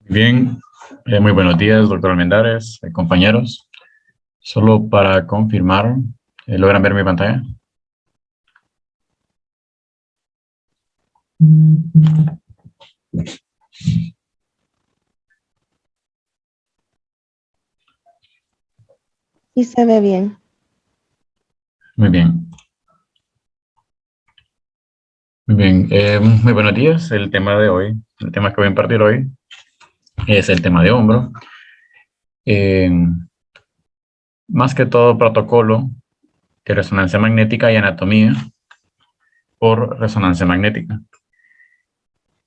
Bien, muy buenos días, doctor Almendares, compañeros. Solo para confirmar, ¿logran ver mi pantalla? Y se ve bien. Muy bien. Muy bien, muy buenos días. El tema de hoy, el tema que voy a impartir hoy es el tema de hombro. Más que todo protocolo de resonancia magnética y anatomía por resonancia magnética.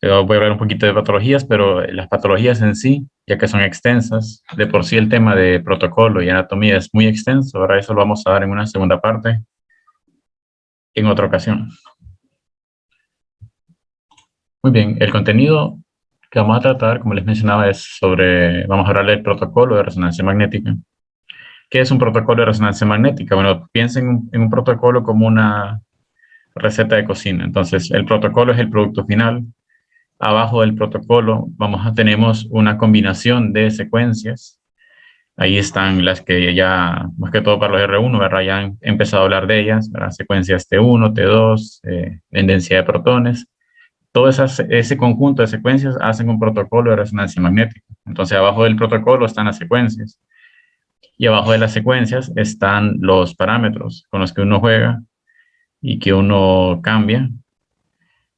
Voy a hablar un poquito de patologías, pero las patologías en sí, ya que son extensas, de por sí el tema de protocolo y anatomía es muy extenso. Ahora eso lo vamos a dar en una segunda parte, en otra ocasión. Muy bien, el contenido que vamos a tratar, como les mencionaba, es sobre, vamos a hablar del protocolo de resonancia magnética. ¿Qué es un protocolo de resonancia magnética? Bueno, piensen en un protocolo como una receta de cocina. Entonces, el protocolo es el producto final. Abajo del protocolo tenemos una combinación de secuencias. Ahí están las que ya, más que todo para los R1, ¿verdad? Ya han empezado a hablar de ellas, ¿verdad? Secuencias T1, T2, en densidad de protones. Todo ese conjunto de secuencias hacen un protocolo de resonancia magnética. Entonces, abajo del protocolo están las secuencias. Y abajo de las secuencias están los parámetros con los que uno juega y que uno cambia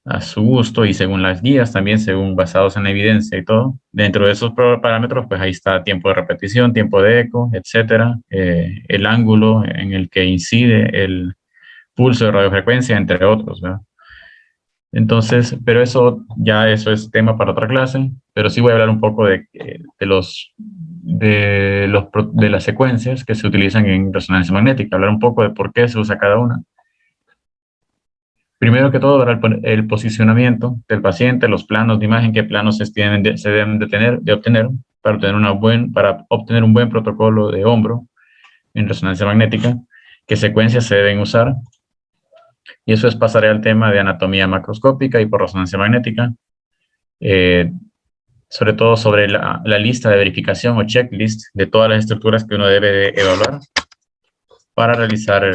a su gusto y según las guías, también según basados en la evidencia y todo. Dentro de esos parámetros, pues ahí está tiempo de repetición, tiempo de eco, etcétera, el ángulo en el que incide el pulso de radiofrecuencia, entre otros, ¿verdad? Entonces, pero eso es tema para otra clase, pero sí voy a hablar un poco de las secuencias que se utilizan en resonancia magnética, hablar un poco de por qué se usa cada una. Primero que todo, el posicionamiento del paciente, los planos de imagen, qué planos se deben de obtener para obtener un buen protocolo de hombro en resonancia magnética, qué secuencias se deben usar. Y eso pasaré al tema de anatomía macroscópica y por resonancia magnética, sobre todo sobre la lista de verificación o checklist de todas las estructuras que uno debe de evaluar para realizar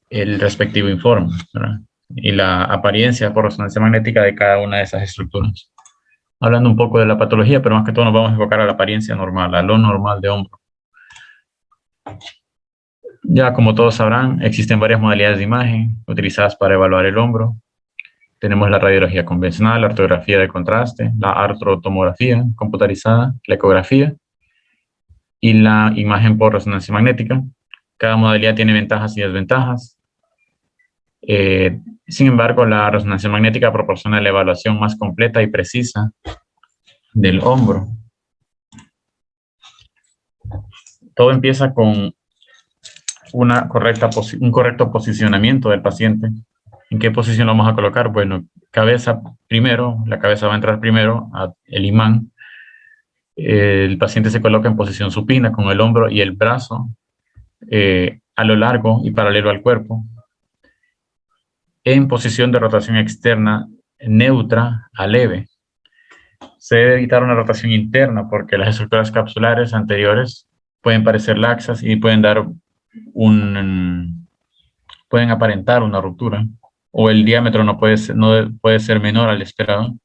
el respectivo informe, ¿verdad? Y la apariencia por resonancia magnética de cada una de esas estructuras. Hablando un poco de la patología, pero más que todo nos vamos a enfocar a la apariencia normal, a lo normal de hombro. Ya como todos sabrán, existen varias modalidades de imagen utilizadas para evaluar el hombro. Tenemos la radiología convencional, la artrografía de contraste, la artrotomografía computarizada, la ecografía y la imagen por resonancia magnética. Cada modalidad tiene ventajas y desventajas. Sin embargo, la resonancia magnética proporciona la evaluación más completa y precisa del hombro. Todo empieza con un correcto posicionamiento del paciente. ¿En qué posición lo vamos a colocar? Bueno, cabeza primero, la cabeza va a entrar primero al imán. El paciente se coloca en posición supina con el hombro y el brazo a lo largo y paralelo al cuerpo, en posición de rotación externa neutra a leve. Se debe evitar una rotación interna porque las estructuras capsulares anteriores pueden parecer laxas y pueden aparentar una ruptura, o el diámetro no puede ser menor al esperado.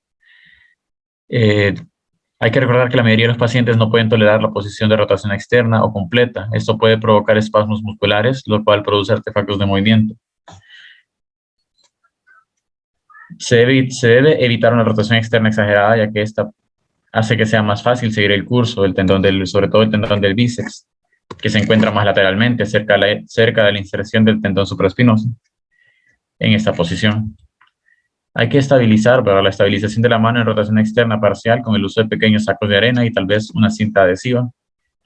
Hay que recordar que la mayoría de los pacientes no pueden tolerar la posición de rotación externa o completa. Esto puede provocar espasmos musculares, lo cual produce artefactos de movimiento. Se debe evitar una rotación externa exagerada, ya que esta hace que sea más fácil seguir el curso del tendón sobre todo el tendón del bíceps, que se encuentra más lateralmente, cerca de la inserción del tendón supraespinoso, en esta posición. Hay que estabilizar, ¿verdad? La estabilización de la mano en rotación externa parcial con el uso de pequeños sacos de arena y tal vez una cinta adhesiva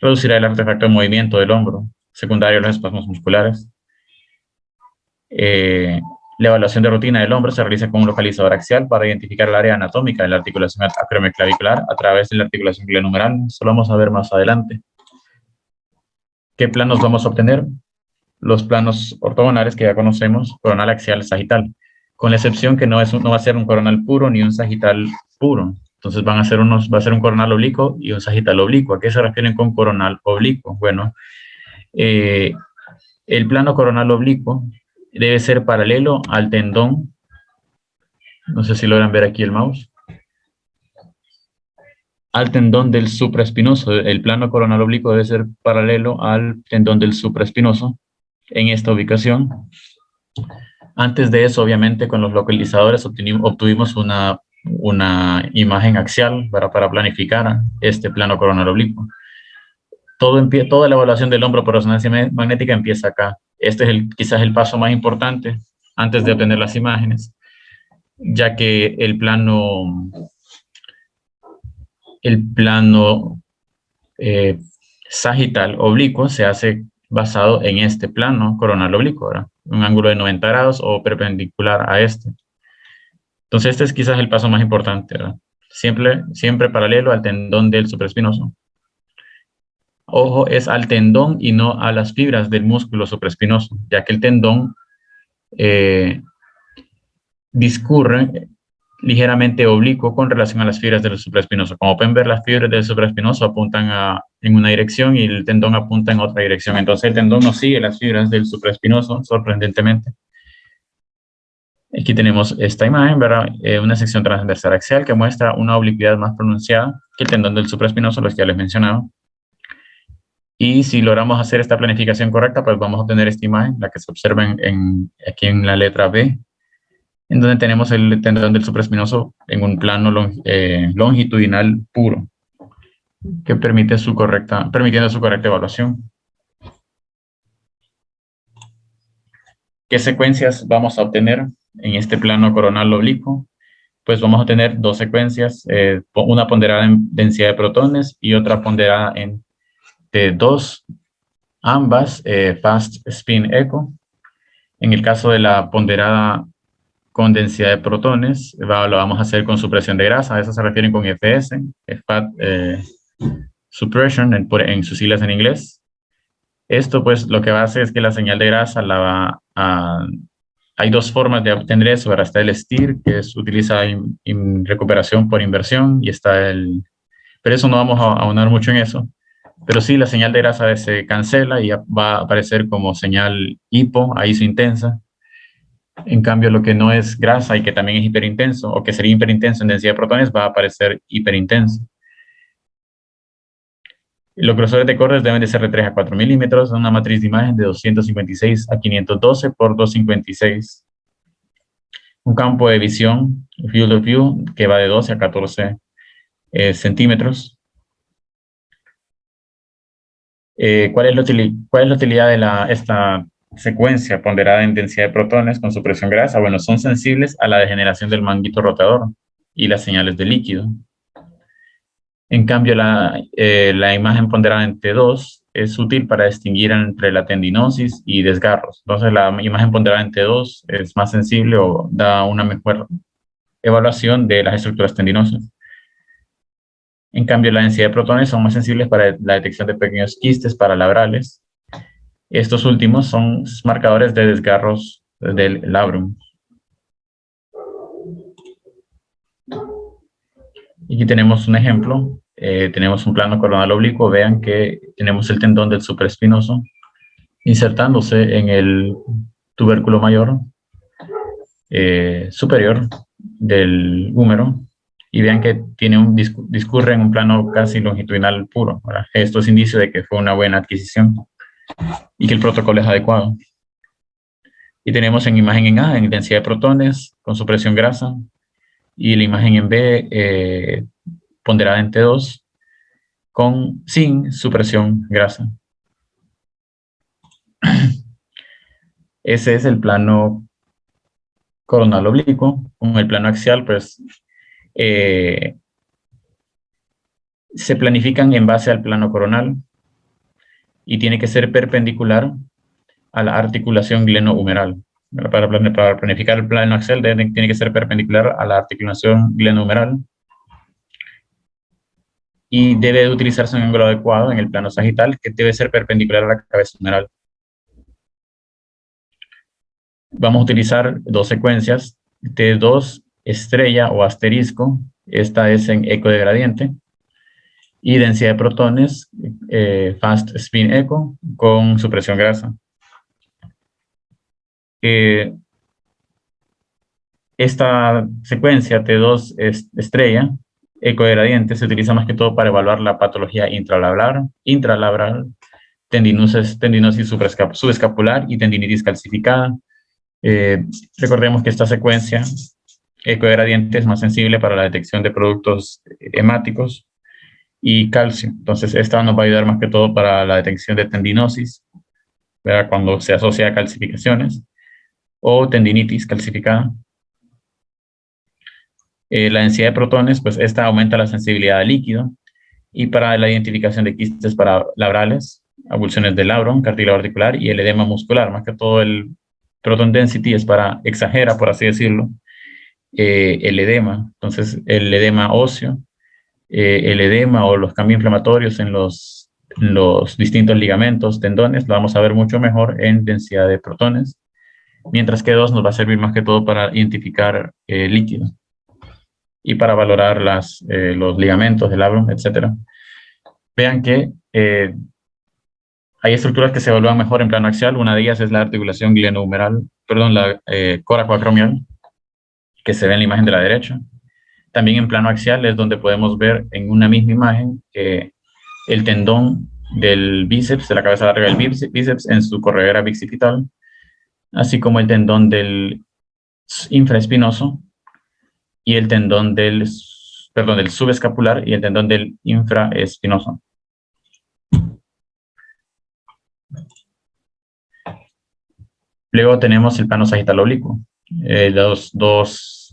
reducirá el artefacto de movimiento del hombro, secundario a los espasmos musculares. La evaluación de rutina del hombro se realiza con un localizador axial para identificar el área anatómica de la articulación acromioclavicular a través de la articulación glenohumeral. Eso lo vamos a ver más adelante. ¿Qué planos vamos a obtener? Los planos ortogonales que ya conocemos, coronal, axial, sagital, con la excepción que no va a ser un coronal puro ni un sagital puro. Entonces va a ser un coronal oblicuo y un sagital oblicuo. ¿A qué se refieren con coronal oblicuo? Bueno, el plano coronal oblicuo debe ser paralelo al tendón. No sé si logran ver aquí el mouse. Al tendón del supraespinoso. El plano coronal oblicuo debe ser paralelo al tendón del supraespinoso en esta ubicación. Antes de eso, obviamente, con los localizadores obtuvimos una imagen axial para planificar este plano coronal oblicuo. Toda la evaluación del hombro por resonancia magnética empieza acá. Este es quizás el paso más importante antes de obtener las imágenes, ya que el plano sagital oblicuo se hace basado en este plano coronal oblicuo, ¿verdad? Un ángulo de 90 grados o perpendicular a este. Entonces este es quizás el paso más importante, ¿verdad? Siempre paralelo al tendón del supraespinoso. Ojo, es al tendón y no a las fibras del músculo supraespinoso, ya que el tendón discurre ligeramente oblicuo con relación a las fibras del supraespinoso. Como pueden ver, las fibras del supraespinoso apuntan en una dirección y el tendón apunta en otra dirección. Entonces el tendón no sigue las fibras del supraespinoso, sorprendentemente. Aquí tenemos esta imagen, ¿verdad? Una sección transversal axial que muestra una oblicuidad más pronunciada que el tendón del supraespinoso, los que ya les mencionaba. Y si logramos hacer esta planificación correcta, pues vamos a obtener esta imagen, la que se observa aquí en la letra B, en donde tenemos el tendón del supraespinoso en un plano longitudinal puro, que permitiendo su correcta evaluación. ¿Qué secuencias vamos a obtener en este plano coronal oblicuo? Pues vamos a tener dos secuencias, una ponderada en densidad de protones y otra ponderada en T2, ambas fast spin echo. En el caso de la ponderada con densidad de protones, lo vamos a hacer con supresión de grasa, a eso se refieren con FS, Fat Suppression, en sus siglas en inglés. Esto pues lo que va a hacer es que la señal de grasa hay dos formas de obtener eso, ¿verdad? Está el STIR, que utiliza recuperación por inversión, y está pero eso no vamos a ahonar mucho en eso. Pero sí, la señal de grasa se cancela y va a aparecer como señal hipo, a ISO intensa. En cambio, lo que no es grasa y que también es hiperintenso, o que sería hiperintenso en densidad de protones, va a aparecer hiperintenso. Los grosores de cortes deben de ser de 3 a 4 milímetros, una matriz de imagen de 256 a 512 por 256. Un campo de visión, field of view, que va de 12 a 14 centímetros. ¿Cuál es la utilidad de esta secuencia ponderada en densidad de protones con supresión grasa? Bueno, son sensibles a la degeneración del manguito rotador y las señales de líquido. En cambio, la imagen ponderada en T2 es útil para distinguir entre la tendinosis y desgarros. Entonces, la imagen ponderada en T2 es más sensible o da una mejor evaluación de las estructuras tendinosas. En cambio, la densidad de protones son más sensibles para la detección de pequeños quistes paralabrales. Estos últimos son marcadores de desgarros del labrum. Y aquí tenemos un ejemplo. Tenemos un plano coronal oblicuo. Vean que tenemos el tendón del supraespinoso insertándose en el tubérculo mayor superior del húmero. Y vean que discurre en un plano casi longitudinal puro, ¿verdad? Esto es indicio de que fue una buena adquisición y que el protocolo es adecuado. Y tenemos en imagen en A, en densidad de protones, con supresión grasa, y la imagen en B, ponderada en T2, sin supresión grasa. Ese es el plano coronal oblicuo. Con el plano axial, pues, se planifican en base al plano coronal y tiene que ser perpendicular a la articulación glenohumeral. Para planificar el plano axial tiene que ser perpendicular a la articulación glenohumeral y debe utilizarse un ángulo adecuado en el plano sagital que debe ser perpendicular a la cabeza humeral. Vamos a utilizar dos secuencias, T2 estrella o asterisco Esta es en eco de gradiente. Y densidad de protones, fast spin eco con supresión grasa. Esta secuencia T2 estrella, eco de gradiente, se utiliza más que todo para evaluar la patología intralabral, tendinosis subescapular y tendinitis calcificada. Recordemos que esta secuencia eco de gradiente es más sensible para la detección de productos hemáticos y calcio. Entonces, esta nos va a ayudar más que todo para la detección de tendinosis, ¿verdad? Cuando se asocia a calcificaciones o tendinitis calcificada. La densidad de protones, pues esta aumenta la sensibilidad al líquido, y para la identificación de quistes paralabrales, avulsiones del labrum, cartílago articular y el edema muscular. Más que todo el proton density es para, exagera, por así decirlo, el edema. Entonces, el edema óseo, el edema o los cambios inflamatorios en los distintos ligamentos, tendones, lo vamos a ver mucho mejor en densidad de protones, mientras que 2 nos va a servir más que todo para identificar líquido y para valorar los ligamentos del labrum, etc. Vean que hay estructuras que se evalúan mejor en plano axial. Una de ellas es la articulación glenohumeral, perdón, la coracoacromial, que se ve en la imagen de la derecha. También en plano axial es donde podemos ver en una misma imagen el tendón del bíceps, de la cabeza larga del bíceps en su corredera bicipital, así como el tendón del infraespinoso y el tendón del subescapular y el tendón del infraespinoso. Luego tenemos el plano sagital oblicuo.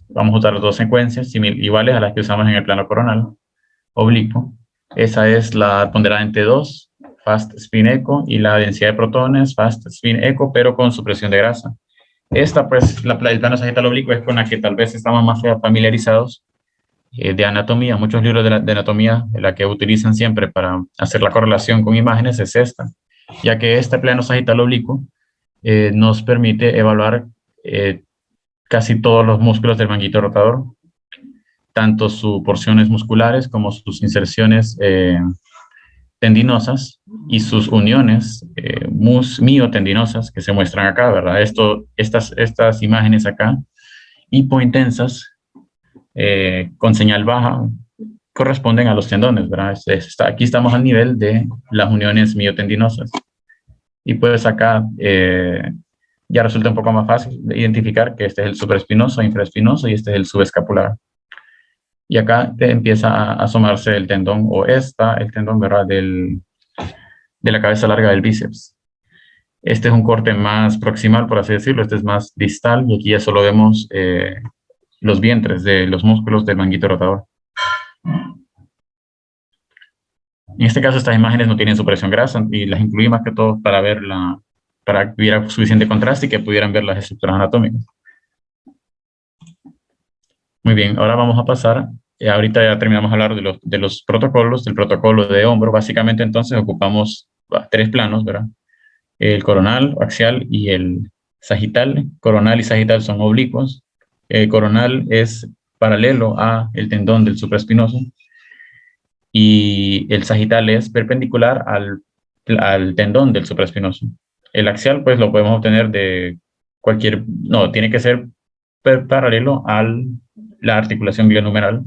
Vamos a usar las dos secuencias iguales a las que usamos en el plano coronal oblicuo. Esa es la ponderada en T2, fast spin eco, y la densidad de protones, fast spin eco, pero con supresión de grasa. Esta, pues, el plano sagital oblicuo es con la que tal vez estamos más familiarizados de anatomía. Muchos libros de anatomía, la que utilizan siempre para hacer la correlación con imágenes es esta, ya que este plano sagital oblicuo nos permite evaluar casi todos los músculos del manguito rotador, tanto sus porciones musculares como sus inserciones tendinosas y sus uniones miotendinosas que se muestran acá, ¿verdad? Estas imágenes acá, hipointensas, con señal baja, corresponden a los tendones, ¿verdad? Aquí estamos al nivel de las uniones miotendinosas. Y pues acá ya resulta un poco más fácil de identificar que este es el supraespinoso, infraespinoso, y este es el subescapular. Y acá te empieza a asomarse el tendón, o el tendón, ¿verdad?, de la cabeza larga del bíceps. Este es un corte más proximal, por así decirlo. Este es más distal, y aquí ya solo vemos los vientres de los músculos del manguito rotador. En este caso, estas imágenes no tienen supresión grasa, y las incluí más que todo para que hubiera suficiente contraste y que pudieran ver las estructuras anatómicas. Muy bien, ahora vamos a pasar, ahorita ya terminamos de hablar de los protocolos, del protocolo de hombro. Básicamente, entonces, ocupamos 3 planos, ¿verdad? El coronal, axial y el sagital. Coronal y sagital son oblicuos. El coronal es paralelo a el tendón del supraespinoso, y el sagital es perpendicular al tendón del supraespinoso. El axial, pues, lo podemos obtener de tiene que ser paralelo a la articulación glenohumeral.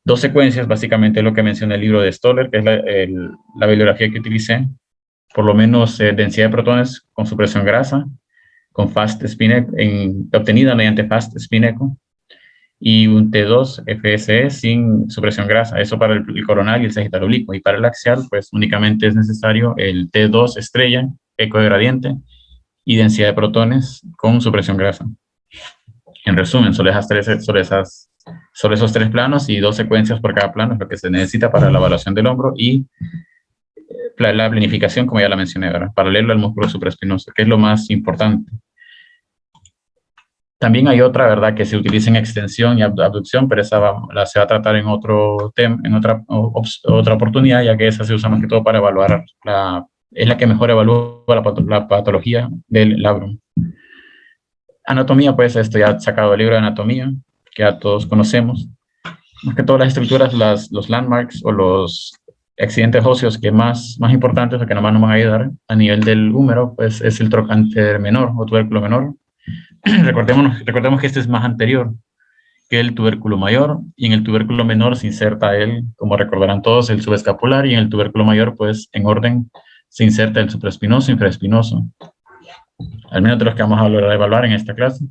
2 secuencias, básicamente, lo que menciona el libro de Stoller, que es la bibliografía que utilicé. Por lo menos densidad de protones con supresión grasa, con fast spin eco, obtenida mediante fast spin eco, y un T2 FSE sin supresión grasa. Eso para el coronal y el sagital oblicuo. Y para el axial, pues únicamente es necesario el T2 estrella, eco de gradiente, y densidad de protones con supresión grasa. En resumen, solo esos 3 planos y 2 secuencias por cada plano es lo que se necesita para la evaluación del hombro, y la planificación, como ya la mencioné, ¿verdad?, paralelo al músculo supraespinoso, que es lo más importante. También hay otra, ¿verdad?, que se utiliza en extensión y abducción, pero esa se va a tratar en otra oportunidad, ya que esa se usa más que todo para evaluar, es la que mejor evalúa la patología del labrum. Anatomía, pues esto ya he sacado el libro de anatomía, que ya todos conocemos. más que todas las estructuras, los landmarks o los accidentes óseos que más importantes o que nomás nos van a ayudar a nivel del húmero, pues es el trocánter menor o tubérculo menor. Recordemos que este es más anterior que el tubérculo mayor, y en el tubérculo menor se inserta como recordarán todos, el subescapular, y en el tubérculo mayor, pues en orden, se inserta el supraespinoso e infraespinoso, al menos de los que vamos a lograr evaluar en esta clase.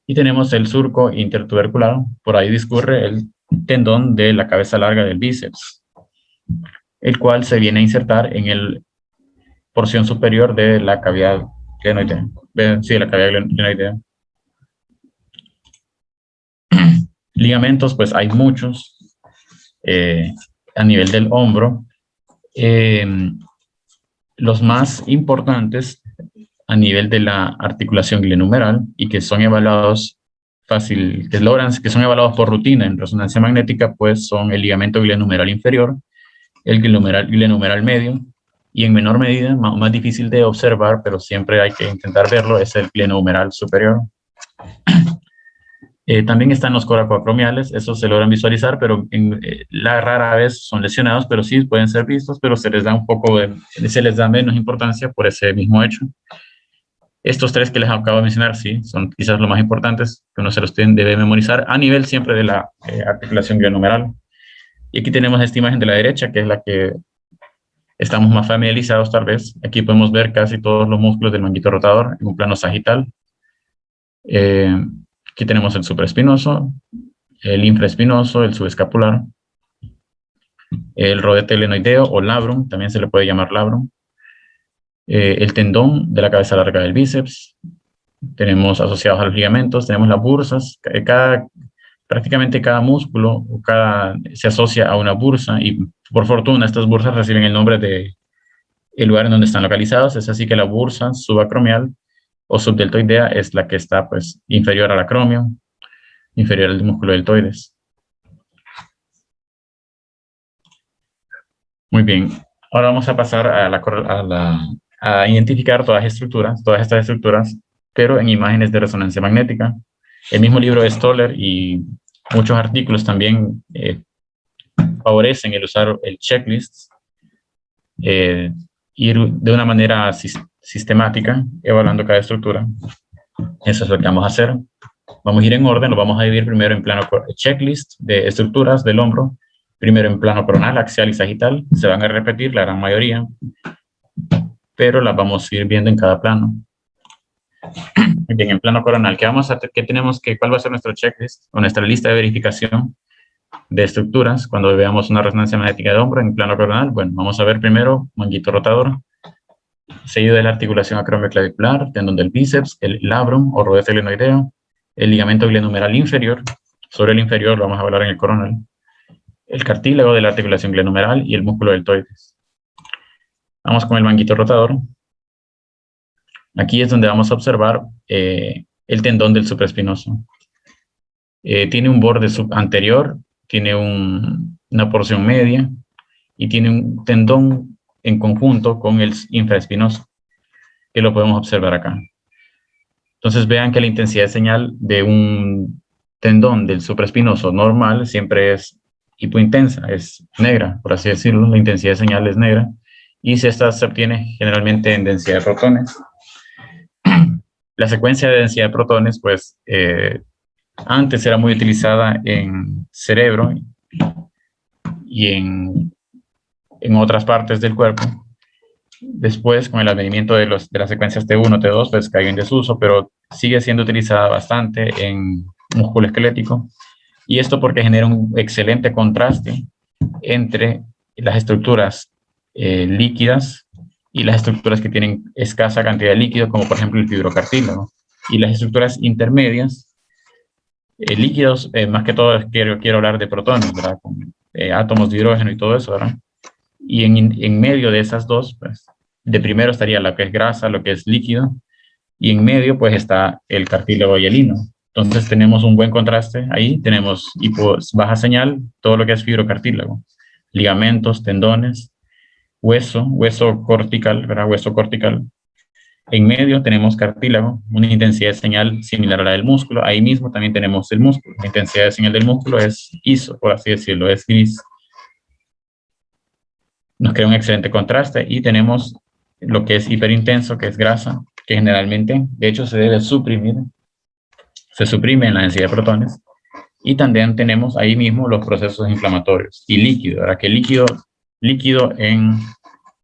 Y tenemos el surco intertubercular, por ahí discurre el tendón de la cabeza larga del bíceps, el cual se viene a insertar en la porción superior de la cavidad glenoidea. Sí, la cavidad glenoidea. Ligamentos, pues hay muchos a nivel del hombro. Los más importantes a nivel de la articulación glenohumeral y que son evaluados que son evaluados por rutina en resonancia magnética, pues son el ligamento glenohumeral inferior, el glenohumeral medio, y en menor medida, más difícil de observar, pero siempre hay que intentar verlo, es el glenohumeral superior. También están los coracoacromiales, esos se logran visualizar, pero la rara vez son lesionados, pero sí pueden ser vistos, pero se les da menos importancia por ese mismo hecho. Estos tres que les acabo de mencionar, sí, son quizás los más importantes, que uno se los debe memorizar a nivel siempre de la articulación glenohumeral. Y aquí tenemos esta imagen de la derecha, que es la que estamos más familiarizados tal vez. Aquí podemos ver casi todos los músculos del manguito rotador en un plano sagital. Aquí tenemos el supraespinoso, el infraespinoso, el subescapular, el rodete glenoideo o labrum, también se le puede llamar labrum, el tendón de la cabeza larga del bíceps, tenemos asociados a los ligamentos, tenemos las bursas, prácticamente cada músculo se asocia a una bursa, y por fortuna estas bursas reciben el nombre del lugar en donde están localizados. Es así que la bursa subacromial o subdeltoidea es la que está pues inferior al acromio, inferior al músculo deltoides. Muy bien, ahora vamos a pasar a identificar todas estas estructuras, pero en imágenes de resonancia magnética. El mismo libro de Stoller y muchos artículos también favorecen el usar el checklist, ir de una manera sistemática, evaluando cada estructura. Eso es lo que vamos a hacer. Vamos a ir en orden, lo vamos a dividir primero en plano checklist de estructuras del hombro, primero en plano coronal, axial y sagital. Se van a repetir la gran mayoría, pero las vamos a ir viendo en cada plano. Bien, en plano coronal, ¿cuál va a ser nuestro checklist o nuestra lista de verificación de estructuras cuando veamos una resonancia magnética de hombro en plano coronal? Bueno, vamos a ver primero manguito rotador, seguido de la articulación acromioclavicular, tendón del bíceps, el labrum o rodete glenoideo, el ligamento glenohumeral inferior, sobre el inferior lo vamos a evaluar en el coronal, el cartílago de la articulación glenohumeral y el músculo deltoides. Vamos con el manguito rotador. Aquí es donde vamos a observar el tendón del supraespinoso. Tiene un borde anterior, tiene una porción media y tiene un tendón en conjunto con el infraespinoso, que lo podemos observar acá. Entonces vean que la intensidad de señal de un tendón del supraespinoso normal siempre es hipointensa, es negra, por así decirlo. La intensidad de señal es negra, y esta se obtiene generalmente en densidad de protones. La secuencia de densidad de protones, pues, antes era muy utilizada en cerebro y en otras partes del cuerpo. Después, con el advenimiento de las secuencias T1, T2, pues cayó en desuso, pero sigue siendo utilizada bastante en músculo esquelético. Y esto porque genera un excelente contraste entre las estructuras líquidas y las estructuras que tienen escasa cantidad de líquido, como por ejemplo el fibrocartílago. Y las estructuras intermedias, líquidos, más que todo quiero hablar de protones, ¿verdad? Con átomos de hidrógeno y todo eso, ¿verdad? Y en medio de esas dos, pues, de primero estaría lo que es grasa, lo que es líquido, y en medio, pues, está el cartílago y el hino. Entonces, tenemos un buen contraste ahí, tenemos baja señal, todo lo que es fibrocartílago, ligamentos, tendones, hueso cortical, ¿verdad? Hueso cortical, En medio tenemos cartílago, una intensidad de señal similar a la del músculo. Ahí mismo también tenemos el músculo. La intensidad de señal del músculo es ISO, por así decirlo, es gris. Nos crea un excelente contraste y tenemos lo que es hiperintenso, que es grasa, que generalmente, de hecho, se debe suprimir. Se suprime en la densidad de protones. Y también tenemos ahí mismo los procesos inflamatorios. Y líquido, ¿verdad? Que líquido en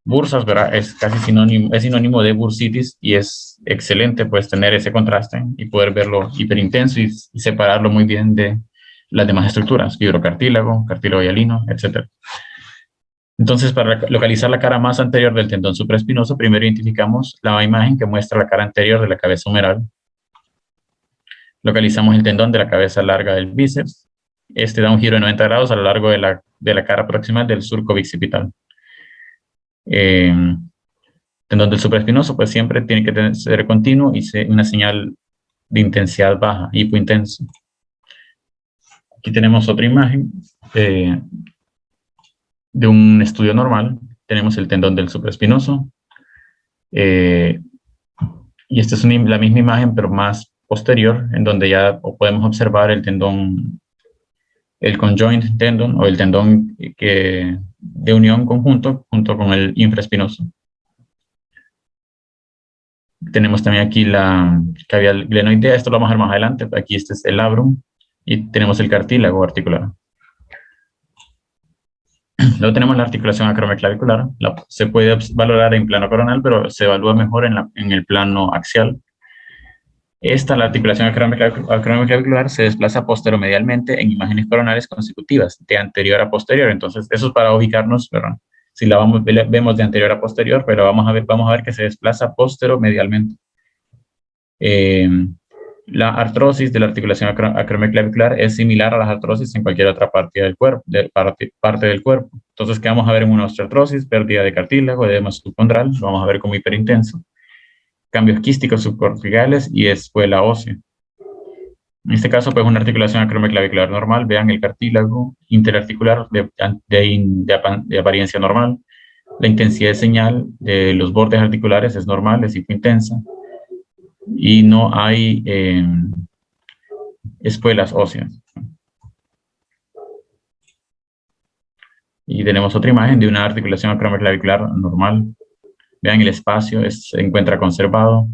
bursas, ¿verdad? Es casi sinónimo de bursitis y es excelente pues tener ese contraste y poder verlo hiperintenso y separarlo muy bien de las demás estructuras, fibrocartílago, cartílago hialino, etc. Entonces, para localizar la cara más anterior del tendón supraespinoso, primero identificamos la imagen que muestra la cara anterior de la cabeza humeral. Localizamos el tendón de la cabeza larga del bíceps. Este da un giro de 90 grados a lo largo de la cara proximal del surco bicipital. Tendón del supraespinoso, pues siempre tiene que ser continuo y una señal de intensidad baja, hipointenso. Aquí tenemos otra imagen de un estudio normal. Tenemos el tendón del supraespinoso. Y esta es la misma imagen, pero más posterior, en donde ya podemos observar el tendón, el conjoint tendon o el tendón de unión conjunto junto con el infraespinoso. Tenemos también aquí la cavidad glenoidea, esto lo vamos a ver más adelante. Aquí este es el labrum y tenemos el cartílago articular. Luego tenemos la articulación acromioclavicular. Se puede valorar en plano coronal, pero se evalúa mejor en el plano axial. La articulación acromioclavicular se desplaza posteromedialmente en imágenes coronales consecutivas, de anterior a posterior. Entonces, eso es para ubicarnos, ¿verdad? Si la vemos de anterior a posterior, pero vamos a ver que se desplaza posteromedialmente. La artrosis de la articulación acromioclavicular es similar a las artrosis en cualquier otra parte del cuerpo. Entonces, ¿qué vamos a ver en una osteoartrosis? Pérdida de cartílago, edema subcondral, lo vamos a ver como hiperintenso. Cambios quísticos subcorticales y espuela ósea. En este caso, pues una articulación acromioclavicular normal, vean el cartílago interarticular de apariencia normal. La intensidad de señal de los bordes articulares es normal, es hipointensa. Y no hay espuelas óseas. Y tenemos otra imagen de una articulación acromioclavicular normal. Vean el espacio, se encuentra conservado.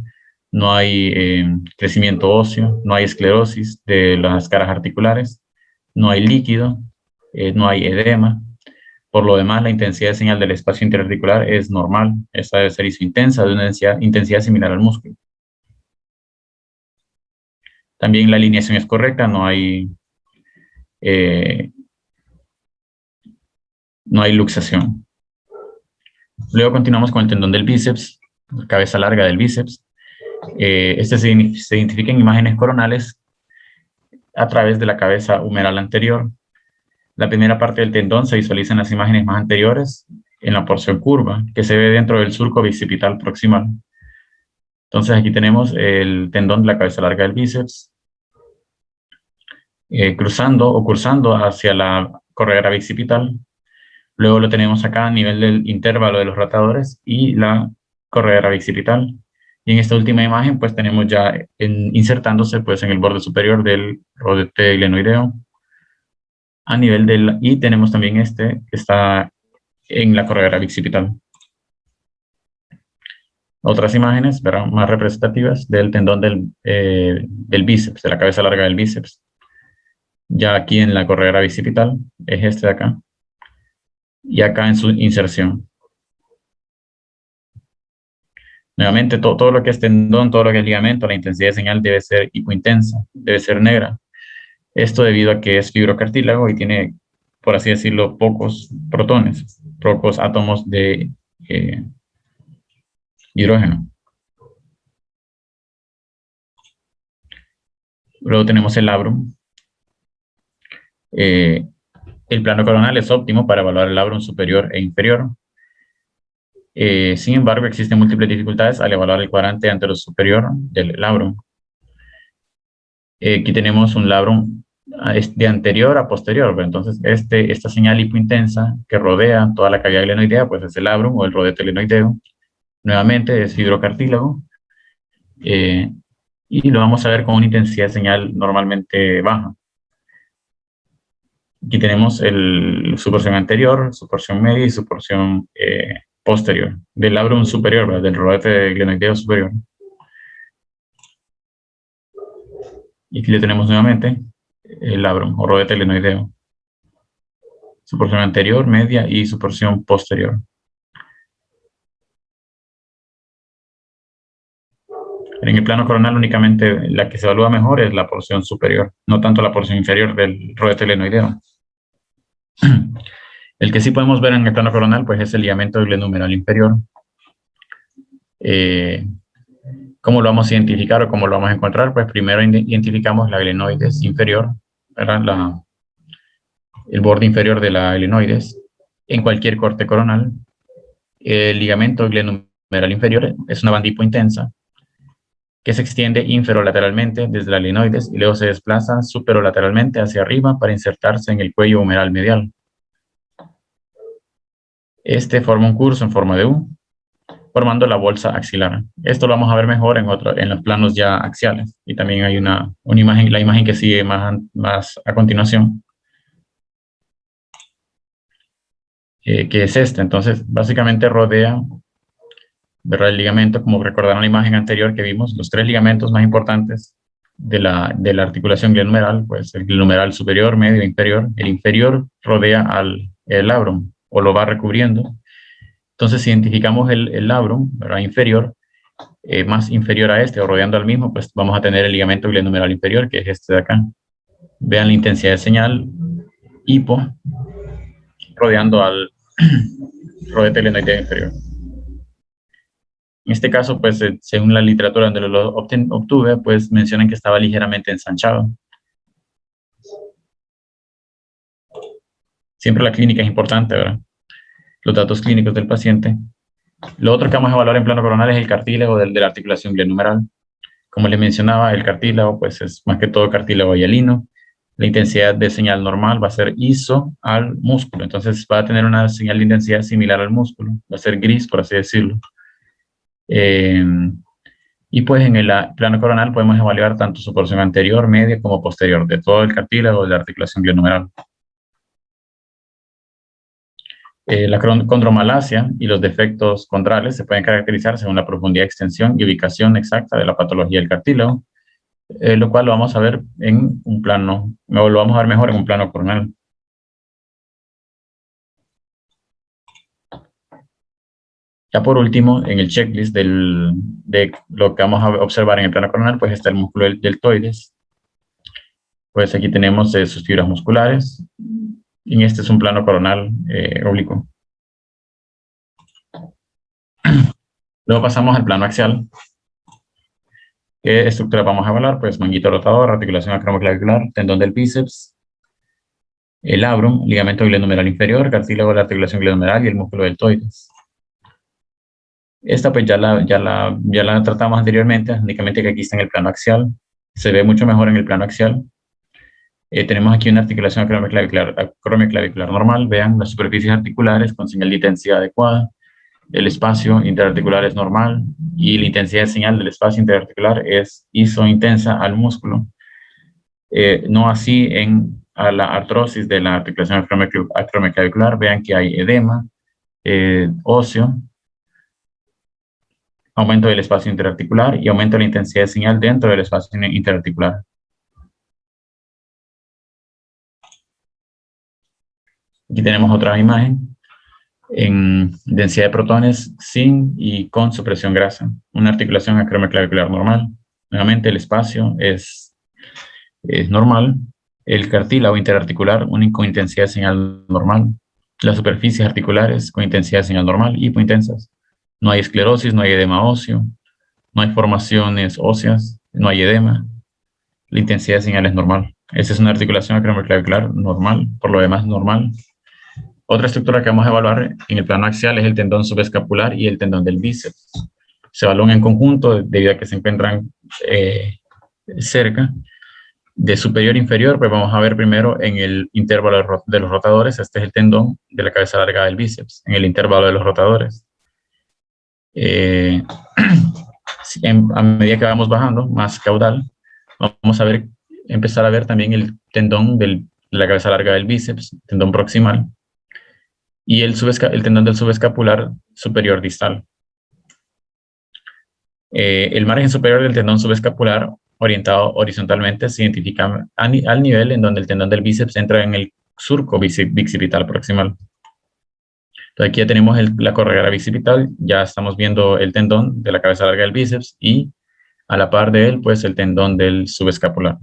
No hay crecimiento óseo, no hay esclerosis de las caras articulares, no hay líquido, no hay edema. Por lo demás, la intensidad de señal del espacio interarticular es normal. Esta debe ser isointensa, de una intensidad similar al músculo. También la alineación es correcta, no hay luxación. Luego continuamos con el tendón del bíceps, la cabeza larga del bíceps. Este se identifica en imágenes coronales a través de la cabeza humeral anterior. La primera parte del tendón se visualiza en las imágenes más anteriores, en la porción curva, que se ve dentro del surco bicipital proximal. Entonces aquí tenemos el tendón de la cabeza larga del bíceps, cursando hacia la corredera bicipital. Luego lo tenemos acá a nivel del intervalo de los rotadores y la corredera bicipital. Y en esta última imagen, pues tenemos ya insertándose pues en el borde superior del rodete glenoideo. A nivel y tenemos también que está en la corredera bicipital. Otras imágenes, ¿verdad?, más representativas del tendón del bíceps, de la cabeza larga del bíceps. Ya aquí en la corredera bicipital, es este de acá. Y acá en su inserción. Nuevamente, todo lo que es tendón, todo lo que es ligamento, la intensidad de señal debe ser hipointensa, debe ser negra. Esto debido a que es fibrocartílago y tiene, por así decirlo, pocos protones, pocos átomos de hidrógeno. Luego tenemos el labrum. El plano coronal es óptimo para evaluar el labrum superior e inferior. Sin embargo, existen múltiples dificultades al evaluar el cuadrante anterosuperior del labrum. Aquí tenemos un labrum de anterior a posterior, pero entonces esta señal hipointensa que rodea toda la cavidad glenoidea, pues es el labrum o el rodete glenoideo. Nuevamente es fibrocartílago, y lo vamos a ver con una intensidad de señal normalmente baja. Aquí tenemos su porción anterior, su porción media y su porción posterior, del labrum superior, ¿verdad? Del rodete glenoideo superior. Y aquí le tenemos nuevamente el labrum o rodete glenoideo. Su porción anterior, media y su porción posterior. En el plano coronal únicamente la que se evalúa mejor es la porción superior, no tanto la porción inferior del rodete glenoideo. El que sí podemos ver en el plano coronal pues es el ligamento glenumeral inferior. ¿Cómo lo vamos a identificar o cómo lo vamos a encontrar? Pues primero identificamos la glenoides inferior, ¿verdad? El borde inferior de la glenoides en cualquier corte coronal. El ligamento glenumeral inferior es una banda hipointensa que se extiende inferolateralmente desde la glenoides y luego se desplaza superolateralmente hacia arriba para insertarse en el cuello humeral medial. Este forma un curso en forma de U, formando la bolsa axilar. Esto lo vamos a ver mejor en los planos ya axiales. Y también hay una imagen, la imagen que sigue más a continuación, que es esta. Entonces, básicamente rodea, ¿verdad?, el ligamento, como recordaron la imagen anterior que vimos, los tres ligamentos más importantes de la articulación glenumeral, pues el glenumeral superior, medio e inferior. El inferior rodea al labrum o lo va recubriendo. Entonces, si identificamos el labrum, ¿verdad?, inferior, más inferior a este o rodeando al mismo, pues vamos a tener el ligamento glenumeral inferior, que es este de acá. Vean la intensidad de señal hipo rodeando al rodete glenoideo inferior. En este caso, pues según la literatura donde lo obtuve, pues mencionan que estaba ligeramente ensanchado. Siempre la clínica es importante, ¿verdad? Los datos clínicos del paciente. Lo otro que vamos a evaluar en plano coronal es el cartílago de la articulación glenumeral. Como les mencionaba, el cartílago pues es más que todo cartílago hialino. La intensidad de señal normal va a ser ISO al músculo. Entonces va a tener una señal de intensidad similar al músculo. Va a ser gris, por así decirlo. Y pues en el plano coronal podemos evaluar tanto su porción anterior, media como posterior de todo el cartílago de la articulación glenumeral. La condromalacia y los defectos condrales se pueden caracterizar según la profundidad, extensión y ubicación exacta de la patología del cartílago, lo cual lo vamos a ver en un plano, o lo vamos a ver mejor en un plano coronal. Ya por último, en el checklist de lo que vamos a observar en el plano coronal, pues está el músculo deltoides. Pues aquí tenemos sus fibras musculares, y este es un plano coronal oblicuo. Luego pasamos al plano axial. ¿Qué estructura vamos a evaluar? Pues manguito rotador, articulación acromoclavicular, tendón del bíceps, el labrum, ligamento glenumeral inferior, cartílago de la articulación glenumeral y el músculo deltoides. Esta pues ya la tratamos anteriormente, únicamente que aquí está en el plano axial. Se ve mucho mejor en el plano axial. Tenemos aquí una articulación acromioclavicular normal. Vean las superficies articulares con señal de intensidad adecuada. El espacio interarticular es normal y la intensidad de señal del espacio interarticular es isointensa al músculo. No así a la artrosis de la articulación acromioclavicular. Vean que hay edema óseo, aumento del espacio interarticular y aumento de la intensidad de señal dentro del espacio interarticular. Aquí tenemos otra imagen en densidad de protones sin y con supresión grasa. Una articulación acromioclavicular normal. Nuevamente el espacio es normal. El cartílago interarticular con intensidad de señal normal. Las superficies articulares con intensidad de señal normal, hipointensas. No hay esclerosis, no hay edema óseo, no hay formaciones óseas, no hay edema. La intensidad de señal es normal. Esa es una articulación acromioclavicular normal, por lo demás normal. Otra estructura que vamos a evaluar en el plano axial es el tendón subescapular y el tendón del bíceps. Se evalúan en conjunto debido a que se encuentran cerca. De superior a inferior, pues vamos a ver primero en el intervalo de los rotadores. Este es el tendón de la cabeza larga del bíceps, en el intervalo de los rotadores. A medida que vamos bajando más caudal, vamos a empezar a ver también el tendón de la cabeza larga del bíceps, tendón proximal, y el tendón del subescapular superior distal. El margen superior del tendón subescapular orientado horizontalmente se identifica al nivel en donde el tendón del bíceps entra en el surco bicipital proximal. Entonces aquí ya tenemos la corredera bicipital, ya estamos viendo el tendón de la cabeza larga del bíceps y a la par de él, pues el tendón del subescapular.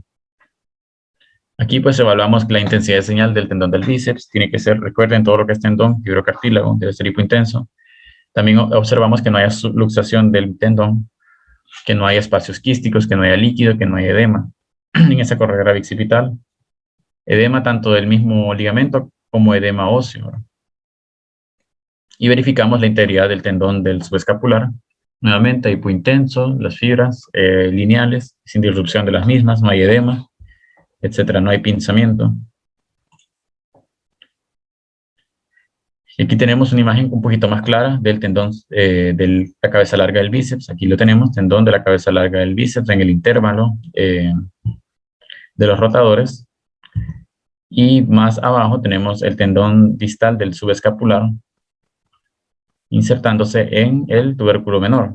Aquí pues evaluamos la intensidad de señal del tendón del bíceps, tiene que ser, recuerden, todo lo que es tendón, fibrocartílago, debe ser hipointenso. También observamos que no haya subluxación del tendón, que no haya espacios quísticos, que no haya líquido, que no haya edema en esa corredera bicipital. Edema tanto del mismo ligamento como edema óseo. Y verificamos la integridad del tendón del subescapular. Nuevamente, hipointenso, las fibras lineales, sin disrupción de las mismas, no hay edema, etcétera, no hay pinzamiento. Y aquí tenemos una imagen un poquito más clara del tendón de la cabeza larga del bíceps. Aquí lo tenemos, tendón de la cabeza larga del bíceps en el intervalo de los rotadores. Y más abajo tenemos el tendón distal del subescapular insertándose en el tubérculo menor.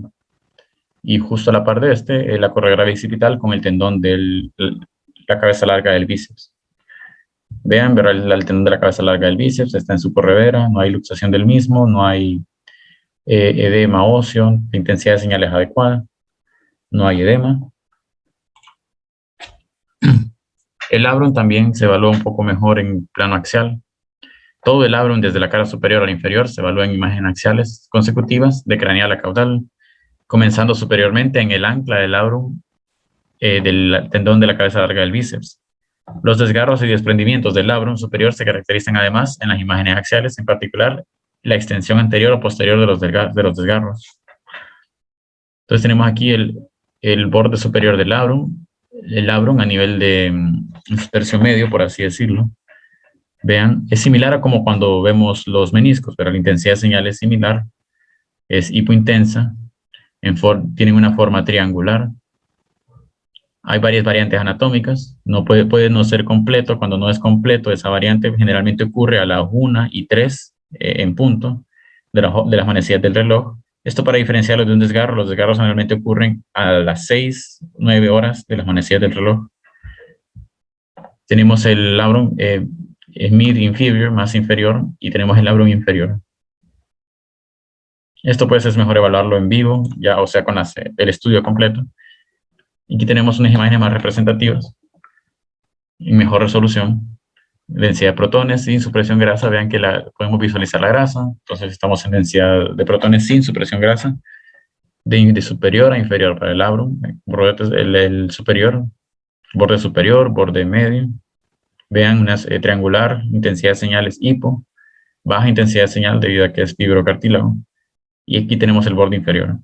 Y justo a la par de la corredera bicipital con el tendón de la cabeza larga del bíceps. Vean, verán el tendón de la cabeza larga del bíceps, está en su corredera, no hay luxación del mismo, no hay edema óseo, la intensidad de señal es adecuada, no hay edema. El labrum también se evalúa un poco mejor en plano axial. Todo el labrum, desde la cara superior a la inferior, se evalúa en imágenes axiales consecutivas, de craneal a caudal, comenzando superiormente en el ancla del labrum del tendón de la cabeza larga del bíceps. Los desgarros y desprendimientos del labrum superior se caracterizan además en las imágenes axiales, en particular la extensión anterior o posterior de los desgarros. Entonces tenemos aquí el borde superior del labrum, el labrum a nivel de su tercio medio, por así decirlo. Vean, es similar a como cuando vemos los meniscos, pero la intensidad de señal es similar, es hipointensa, tienen una forma triangular. Hay varias variantes anatómicas, puede no ser completo. Cuando no es completo, esa variante generalmente ocurre a las 1 y 3 en punto de las manecillas del reloj. Esto para diferenciarlo de un desgarro. Los desgarros generalmente ocurren a las 6, 9 horas de las manecillas del reloj. Tenemos el labrum mid inferior, más inferior, y tenemos el labrum inferior. Esto pues es mejor evaluarlo en vivo, ya, o sea, con el estudio completo. Y aquí tenemos unas imágenes más representativas, en mejor resolución. Densidad de protones sin supresión grasa, vean que podemos visualizar la grasa, entonces estamos en densidad de protones sin supresión grasa, de superior a inferior para el labrum, el superior, borde superior, borde medio. Vean unas triangular, intensidad de señales hipo, baja intensidad de señal debido a que es fibrocartílago. Y aquí tenemos el borde inferior.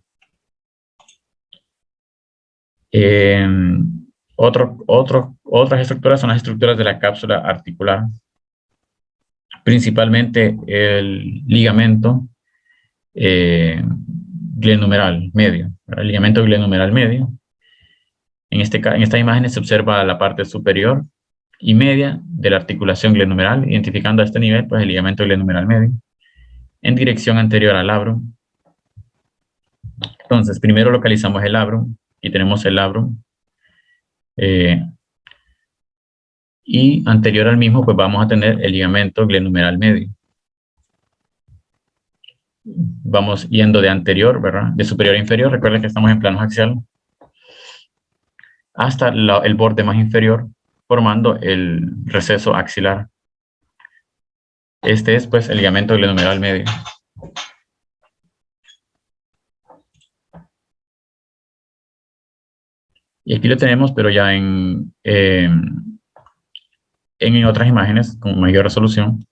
Otras estructuras son las estructuras de la cápsula articular, principalmente el ligamento glenohumeral medio, el ligamento glenohumeral medio. En esta imagen se observa la parte superior y media de la articulación glenohumeral, identificando a este nivel pues, el ligamento glenohumeral medio, en dirección anterior al labrum. Entonces, primero localizamos el labrum y tenemos el labrum. Y anterior al mismo, pues vamos a tener el ligamento glenohumeral medio. Vamos yendo de anterior, ¿verdad? De superior a inferior, recuerden que estamos en plano axial, hasta el borde más inferior, formando el receso axilar. Este es, pues, el ligamento glenohumeral medio. Y aquí lo tenemos, pero ya en otras imágenes con mayor resolución.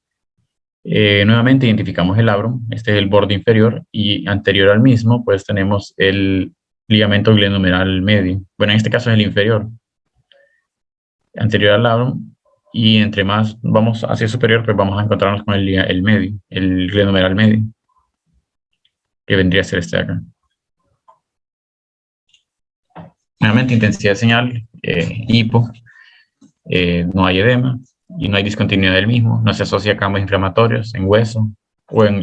Nuevamente identificamos el labrum, este es el borde inferior, y anterior al mismo, pues tenemos el ligamento glenohumeral medio. Bueno, en este caso es el inferior. Anterior al labrum, y entre más vamos hacia el superior, pues vamos a encontrarnos con el medio, el glenohumeral medio, que vendría a ser este de acá. Nuevamente, intensidad de señal, hipo, no hay edema y no hay discontinuidad del mismo, no se asocia a cambios inflamatorios en hueso o en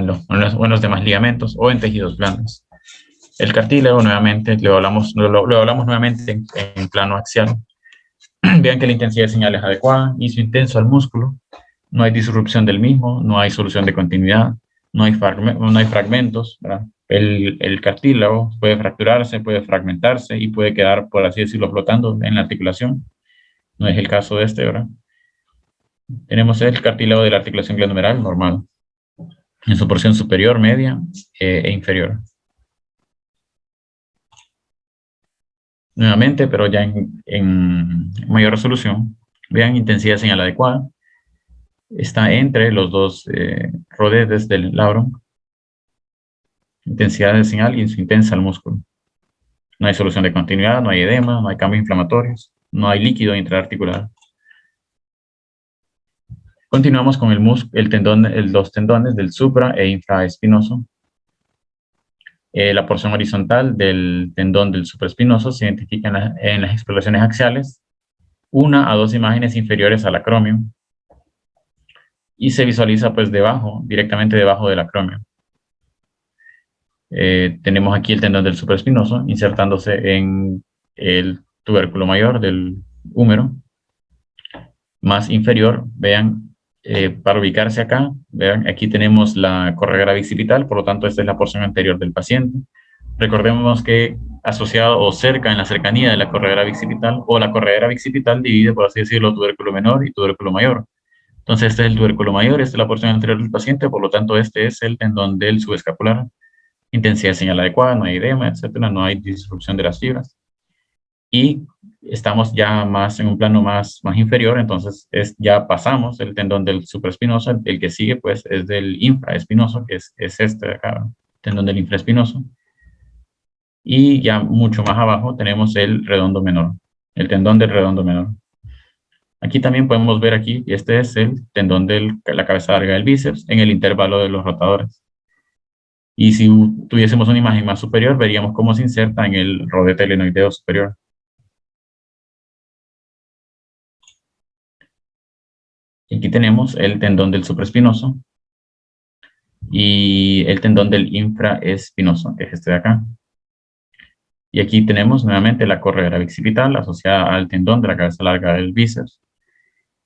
los demás ligamentos o en tejidos blandos. El cartílago, nuevamente, lo hablamos nuevamente en plano axial. Vean que la intensidad de señal es adecuada, hizo intenso al músculo, no hay disrupción del mismo, no hay solución de continuidad, no hay fragmentos, ¿verdad? El cartílago puede fracturarse, puede fragmentarse y puede quedar, por así decirlo, flotando en la articulación. No es el caso de este, ¿verdad? Tenemos el cartílago de la articulación glenohumeral normal, en su porción superior, media e inferior. Nuevamente, pero ya en mayor resolución, vean intensidad de señal adecuada. Está entre los dos rodetes del labrum. Intensidad de señal y su intensa al músculo. No hay solución de continuidad, no hay edema, no hay cambios inflamatorios, no hay líquido intraarticular. Continuamos con los tendones del supra e infraespinoso. La porción horizontal del tendón del supraespinoso se identifica en las exploraciones axiales, 1 a 2 imágenes inferiores al acromio, y se visualiza pues directamente debajo del acromio. Tenemos aquí el tendón del supraespinoso insertándose en el tubérculo mayor del húmero, más inferior. Vean, para ubicarse acá, vean, aquí tenemos la correa bicipital, por lo tanto esta es la porción anterior del paciente. Recordemos que asociado o cerca, en la cercanía de la correa bicipital, o la correa bicipital divide, por así decirlo, tubérculo menor y tubérculo mayor. Entonces este es el tubérculo mayor, esta es la porción anterior del paciente, por lo tanto este es el tendón del subescapular. Intensidad de señal adecuada, no hay edema, etcétera, no hay disrupción de las fibras. Y estamos ya más en un plano más inferior, entonces ya pasamos el tendón del supraespinoso, el que sigue pues es del infraespinoso, que es este de acá, tendón del infraespinoso. Y ya mucho más abajo tenemos el redondo menor, el tendón del redondo menor. Aquí también podemos ver aquí, este es el tendón de la cabeza larga del bíceps en el intervalo de los rotadores. Y si tuviésemos una imagen más superior, veríamos cómo se inserta en el rodete glenoideo superior. Y aquí tenemos el tendón del supraespinoso y el tendón del infraespinoso, que es este de acá. Y aquí tenemos nuevamente la correa bicipital asociada al tendón de la cabeza larga del bíceps.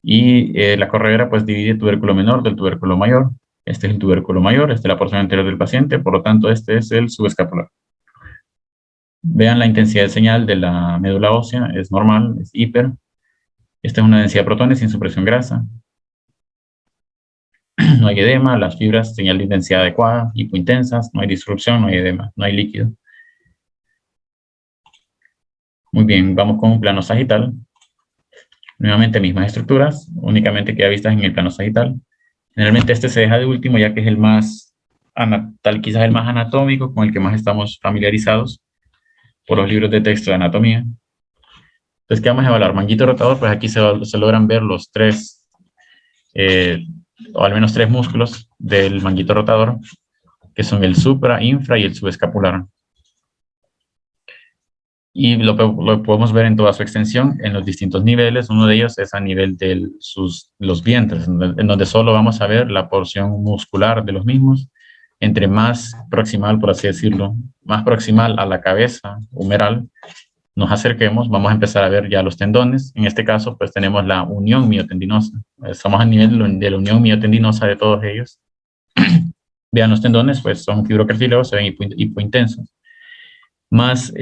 Y la correa pues divide el tubérculo menor del tubérculo mayor. Este es el tubérculo mayor, esta es la porción anterior del paciente, por lo tanto este es el subescapular. Vean la intensidad de señal de la médula ósea, es normal, es hiper. Esta es una densidad de protones sin supresión grasa. No hay edema, las fibras, señal de intensidad adecuada, hipointensas, no hay disrupción, no hay edema, no hay líquido. Muy bien, vamos con un plano sagital. Nuevamente mismas estructuras, únicamente queda vistas en el plano sagital. Generalmente este se deja de último ya que es el más, quizás el más anatómico, con el que más estamos familiarizados por los libros de texto de anatomía. Entonces, ¿qué vamos a evaluar? Manguito rotador, pues aquí se logran ver los tres, o al menos tres músculos del manguito rotador, que son el supra, infra y el subescapular. Y lo podemos ver en toda su extensión, en los distintos niveles. Uno de ellos es a nivel de los vientres, en donde solo vamos a ver la porción muscular de los mismos. Entre más proximal, por así decirlo, más proximal a la cabeza humeral, nos acerquemos, vamos a empezar a ver ya los tendones. En este caso, pues tenemos la unión miotendinosa. Estamos a nivel de la unión miotendinosa de todos ellos. Vean los tendones, pues son fibrocartílagos, se ven hipointensos. Más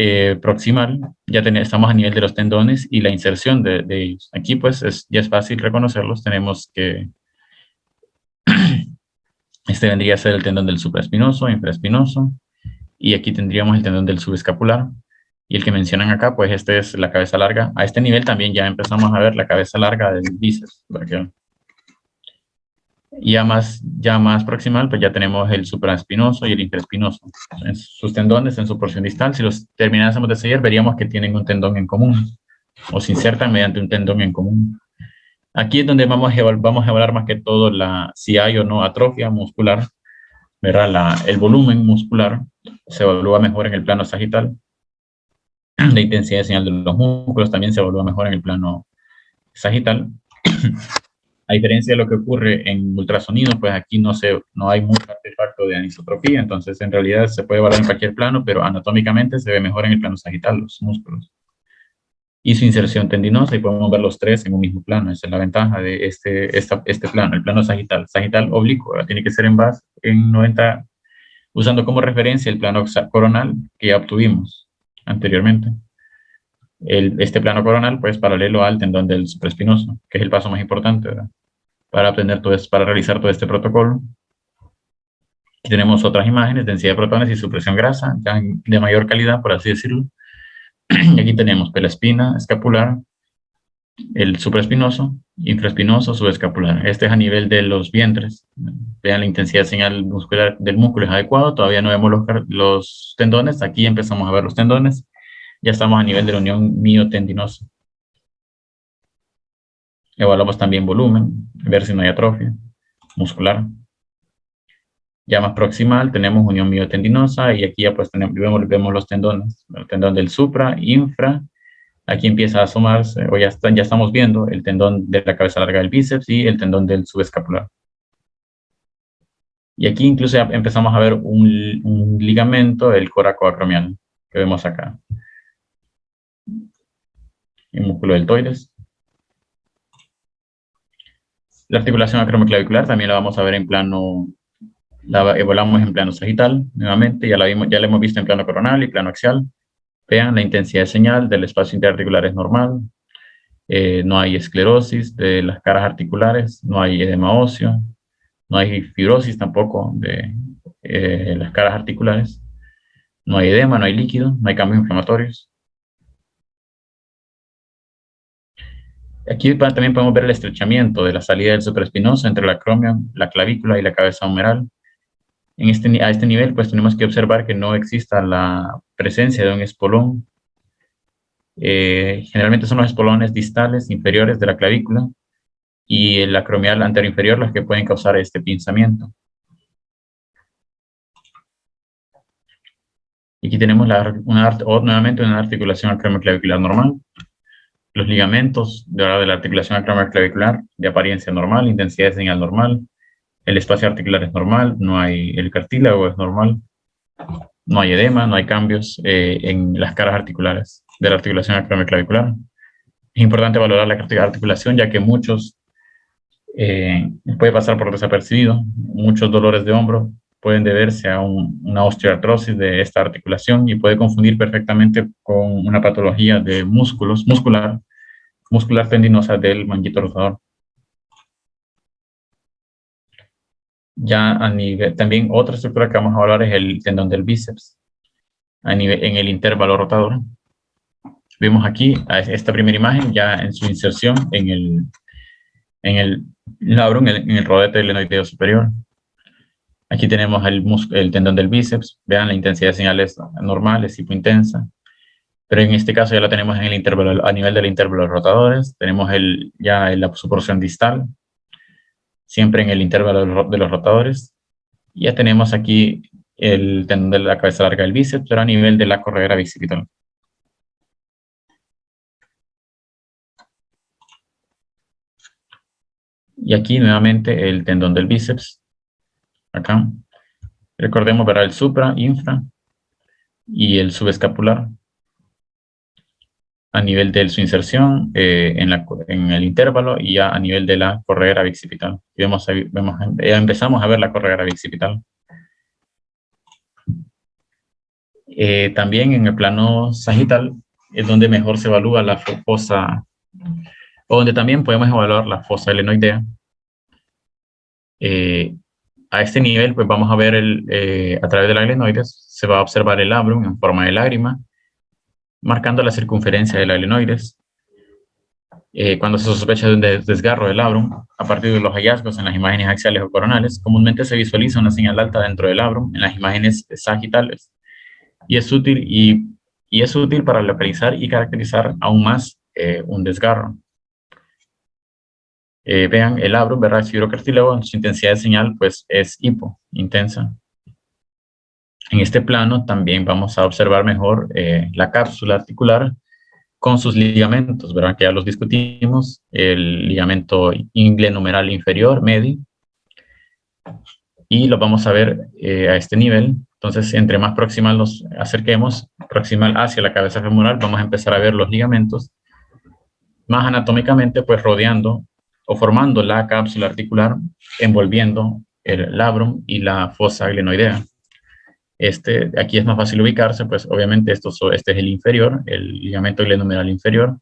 proximal, ya estamos a nivel de los tendones y la inserción de ellos. Aquí pues ya es fácil reconocerlos. Tenemos que este vendría a ser el tendón del supraespinoso, infraespinoso, y aquí tendríamos el tendón del subescapular. Y el que mencionan acá, pues este es la cabeza larga. A este nivel también ya empezamos a ver la cabeza larga del bíceps. Y ya más proximal, pues ya tenemos el supraespinoso y el infraespinoso. En sus tendones, en su porción distal, si los terminásemos de sellar, veríamos que tienen un tendón en común, o se insertan mediante un tendón en común. Aquí es donde vamos a evaluar más que todo si hay o no atrofia muscular, ¿verdad? El volumen muscular se evalúa mejor en el plano sagital. La intensidad de señal de los músculos también se evalúa mejor en el plano sagital. A diferencia de lo que ocurre en ultrasonido, pues aquí no hay mucho artefacto de anisotropía, entonces en realidad se puede evaluar en cualquier plano, pero anatómicamente se ve mejor en el plano sagital, los músculos. Y su inserción tendinosa, y podemos ver los tres en un mismo plano. Esa es la ventaja de este plano, el plano sagital. Sagital oblicuo, tiene que ser en base en 90, usando como referencia el plano coronal que ya obtuvimos anteriormente. Este plano coronal, pues, paralelo al tendón del supraespinoso, que es el paso más importante, ¿verdad? Para realizar todo este protocolo. Aquí tenemos otras imágenes, densidad de protones y supresión grasa, ya de mayor calidad, por así decirlo. Y aquí tenemos la espina escapular, el supraespinoso, infraespinoso, subescapular. Este es a nivel de los vientres. Vean la intensidad de señal muscular del músculo es adecuado. Todavía no vemos los tendones. Aquí empezamos a ver los tendones. Ya estamos a nivel de la unión miotendinosa. Evaluamos también volumen, ver si no hay atrofia muscular. Ya más proximal tenemos unión miotendinosa y aquí ya pues vemos los tendones. El tendón del supra, infra. Aquí empieza a asomarse, o ya estamos viendo el tendón de la cabeza larga del bíceps y el tendón del subescapular. Y aquí incluso ya empezamos a ver un ligamento, el coracoacromial, que vemos acá. El músculo deltoides. La articulación acromoclavicular también la vamos a ver en plano, la evaluamos en plano sagital, nuevamente, ya la hemos visto en plano coronal y plano axial. Vean, la intensidad de señal del espacio interarticular es normal. No hay esclerosis de las caras articulares, no hay edema óseo, no hay fibrosis tampoco de las caras articulares, no hay edema, no hay líquido, no hay cambios inflamatorios. Aquí también podemos ver el estrechamiento de la salida del supraespinoso entre el acromio, la clavícula y la cabeza humeral. A este nivel, pues tenemos que observar que no exista la presencia de un espolón. Generalmente son los espolones distales inferiores de la clavícula y el acromial anteroinferior los que pueden causar este pinzamiento. Y aquí tenemos nuevamente una articulación acromioclavicular normal. Los ligamentos de la articulación acromioclavicular de apariencia normal, intensidad de señal normal. El espacio articular es normal, el cartílago es normal. No hay edema, no hay cambios en las caras articulares de la articulación acromioclavicular. Es importante valorar la articulación ya que puede pasar por desapercibido. Muchos dolores de hombro pueden deberse a una osteoartrosis de esta articulación y puede confundir perfectamente con una patología de muscular tendinosa del manguito rotador. Ya también otra estructura que vamos a hablar es el tendón del bíceps en el intervalo rotador. Vemos aquí esta primera imagen ya en su inserción en el labrum, en el rodete del glenoideo superior. Aquí tenemos el tendón del bíceps. Vean, la intensidad de señales normales, hipointensa. Pero en este caso ya la tenemos en el intervalo, a nivel del intervalo de rotadores. Tenemos su porción distal, siempre en el intervalo de los rotadores. Ya tenemos aquí el tendón de la cabeza larga del bíceps, pero a nivel de la corredera bicipital. Y aquí nuevamente el tendón del bíceps. Acá. Recordemos, verá el supra, infra y el subescapular a nivel de su inserción en el intervalo y ya a nivel de la corredera bicipital. Ya empezamos a ver la corredera bicipital. También en el plano sagital es donde mejor se evalúa la fosa, o donde también podemos evaluar la fosa glenoidea. A este nivel, pues vamos a ver a través de la glenoides, se va a observar el labrum en forma de lágrima, marcando la circunferencia de la glenoides. Cuando se sospecha de un desgarro del labrum, a partir de los hallazgos en las imágenes axiales o coronales, comúnmente se visualiza una señal alta dentro del labrum en las imágenes sagitales. Y es útil para localizar y caracterizar aún más un desgarro. Vean, el labrum, ¿verdad? El fibrocartílago, su intensidad de señal pues es intensa. En este plano también vamos a observar mejor la cápsula articular con sus ligamentos, ¿verdad? Que ya los discutimos, el ligamento ingle-numeral inferior, medio, y lo vamos a ver a este nivel. Entonces, entre más proximal nos acerquemos, proximal hacia la cabeza femoral, vamos a empezar a ver los ligamentos, más anatómicamente, pues rodeando o formando la cápsula articular, envolviendo el labrum y la fosa glenoidea. Aquí es más fácil ubicarse, pues obviamente este es el inferior, el ligamento glenohumeral inferior,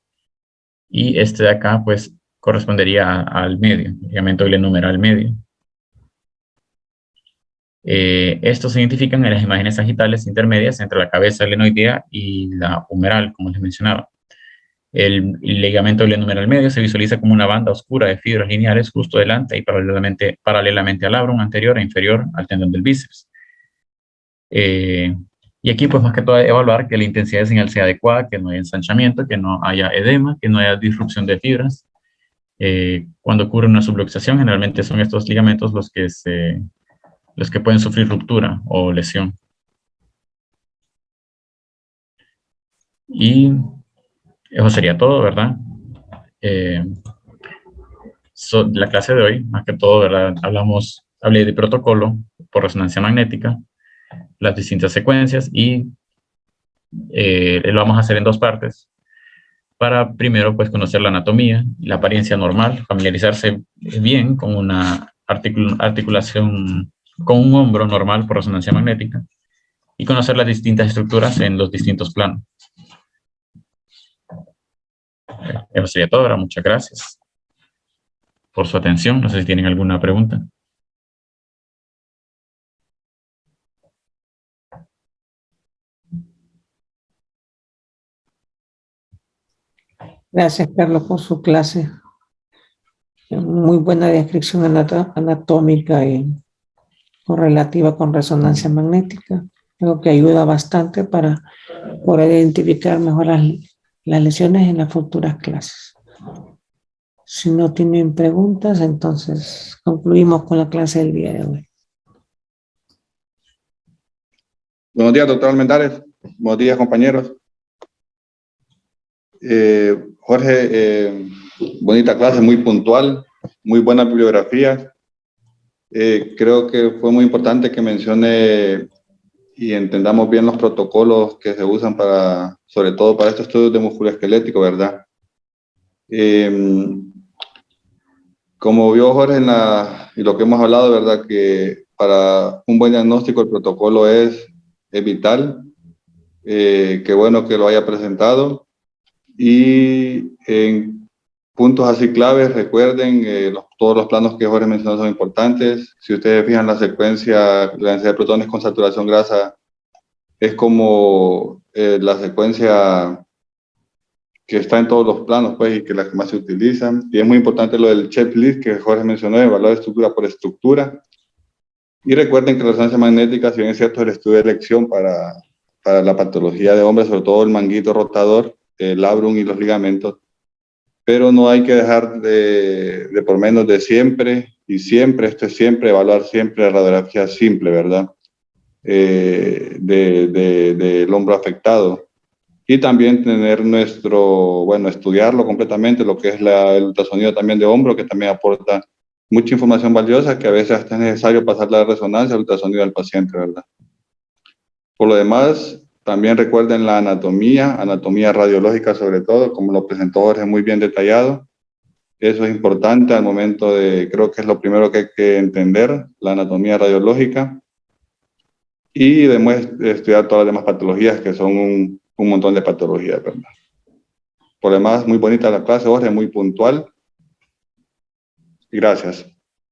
y este de acá, pues, correspondería al medio, ligamento glenohumeral medio. Estos se identifican en las imágenes sagitales intermedias entre la cabeza glenoidea y la humeral, como les mencionaba. El ligamento glenohumeral medio se visualiza como una banda oscura de fibras lineales justo delante y paralelamente al labrum anterior e inferior al tendón del bíceps. Y aquí, pues, más que todo, evaluar que la intensidad de señal sea adecuada, que no haya ensanchamiento, que no haya edema, que no haya disrupción de fibras. Cuando ocurre una subluxación, generalmente son estos ligamentos los que pueden sufrir ruptura o lesión. Y eso sería todo, ¿verdad? La clase de hoy, más que todo, ¿verdad? Hablé de protocolo por resonancia magnética, las distintas secuencias, y lo vamos a hacer en dos partes. Para primero, pues, conocer la anatomía, la apariencia normal, familiarizarse bien con una articulación, con un hombro normal por resonancia magnética, y conocer las distintas estructuras en los distintos planos. Eso sería todo. Ahora, muchas gracias por su atención. No sé si tienen alguna pregunta. Gracias, Carlos, por su clase. Muy buena descripción anatómica y correlativa con resonancia magnética, algo que ayuda bastante para poder identificar mejor las lesiones en las futuras clases. Si no tienen preguntas, entonces concluimos con la clase del día de hoy. Buenos días, doctor Almendares. Buenos días, compañeros. Jorge, bonita clase, muy puntual, muy buena bibliografía. Creo que fue muy importante que mencione y entendamos bien los protocolos que se usan sobre todo para estos estudios de músculo esquelético, ¿verdad? Como vio Jorge y lo que hemos hablado, ¿verdad? Que para un buen diagnóstico el protocolo es vital. Qué bueno que lo haya presentado. Y en puntos así claves, recuerden, todos los planos que Jorge mencionó son importantes. Si ustedes fijan la secuencia, la densidad de protones con saturación grasa es como la secuencia que está en todos los planos, pues, y que las que más se utilizan. Y es muy importante lo del checklist que Jorge mencionó, evaluar estructura por estructura. Y recuerden que la resonancia magnética, si bien es cierto, es el estudio de elección para la patología de hombres, sobre todo el manguito rotador, el labrum y los ligamentos, pero no hay que dejar de por menos de siempre, y siempre, esto es siempre, evaluar siempre la radiografía simple, ¿verdad? Del hombro afectado. Y también tener estudiarlo completamente, lo que es el ultrasonido también de hombro, que también aporta mucha información valiosa, que a veces hasta es necesario pasar la resonancia, el ultrasonido al paciente, ¿verdad? Por lo demás, también recuerden la anatomía radiológica sobre todo, como lo presentó Jorge muy bien detallado. Eso es importante al momento creo que es lo primero que hay que entender, la anatomía radiológica. Y estudiar todas las demás patologías, que son un montón de patologías, ¿verdad? Por lo demás, muy bonita la clase, Jorge, muy puntual. Gracias.